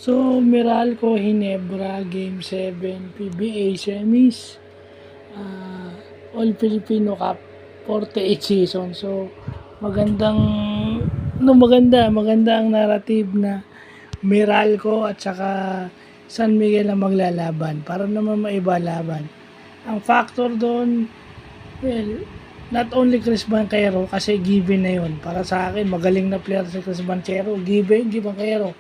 So, Meralco Ginebra Game 7 PBA Semis, All Filipino Cup 48 season. So, maganda ang narrative na Meralco at saka San Miguel ang maglalaban para naman maiba laban. Ang factor doon, well, not only Chris Banquero kasi given na yun. Para sa akin, magaling na player si Chris Banquero. Given Banquero.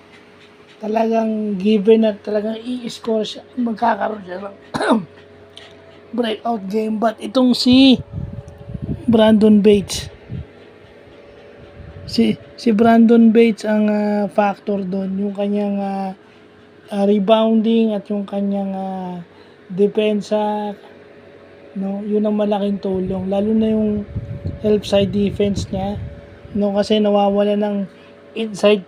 Talagang given na talagang i-score siya. Magkakaroon siya ng breakout game. But itong si Brandon Bates. Si Brandon Bates ang factor doon. Yung kanyang rebounding at yung kanyang depensa, no, yun ang malaking tulong, lalo na yung help side defense niya, no, kasi nawawala ng inside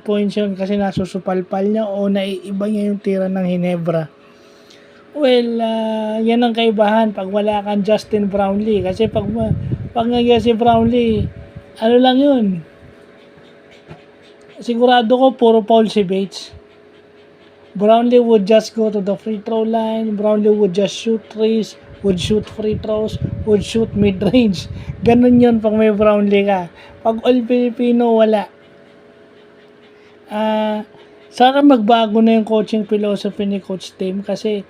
points yun kasi nasusupalpal niya o naiiba niya yung tira ng Ginebra. Well, yan ang kaibahan pag wala kang Justin Brownlee, kasi pag nagyan si Brownlee, ano lang yun, sigurado ko puro foul si Bates. Brownlee would just go to the free throw line. Brownlee would just shoot threes, would shoot free throws, would shoot mid-range. Ganun yun pag may Brownlee ka. Pag all Filipino, wala. Sana magbago na yung coaching philosophy ni Coach Tim kasi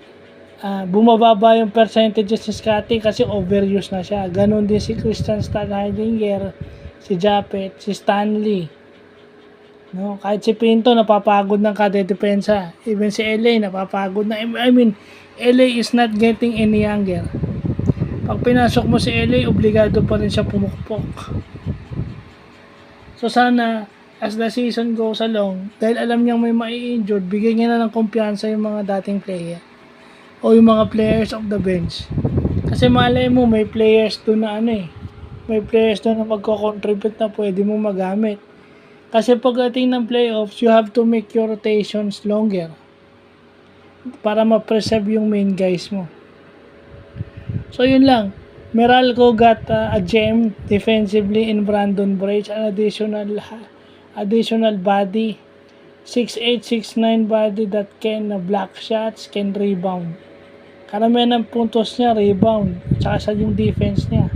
bumababa yung percentages ni Scotty kasi overuse na siya. Ganun din si Christian Steinheidinger, si Japet, si Stanley. No, kahit si Pinto napapagod ng kada depensa. Even si LA napapagod na. I mean, LA is not getting any younger. Pag pinasok mo si LA, obligado pa rin siya pumukpok. So sana, as the season goes along, dahil alam niyang may mai-injured, bigyan niya na ng kumpiyansa yung mga dating player o yung mga players of the bench. Kasi malay mo, may players doon na may players doon na magko-contribute na pwede mo magamit. Kasi pagdating ng playoffs, you have to make your rotations longer para ma-preserve yung main guys mo. So yun lang. Meralco got a gem defensively in Brandon Bates, an additional body, 6'8", 6'9" body that can block shots, can rebound. Karamihan ng puntos niya, rebound. Tsaka sa yung defense niya.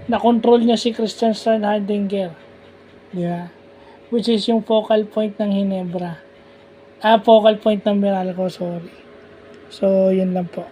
Na-control niya si Christian Steinheidinger. Yeah. Which is yung focal point ng Ginebra. Focal point ng Meralco, sorry. So, yun lang po.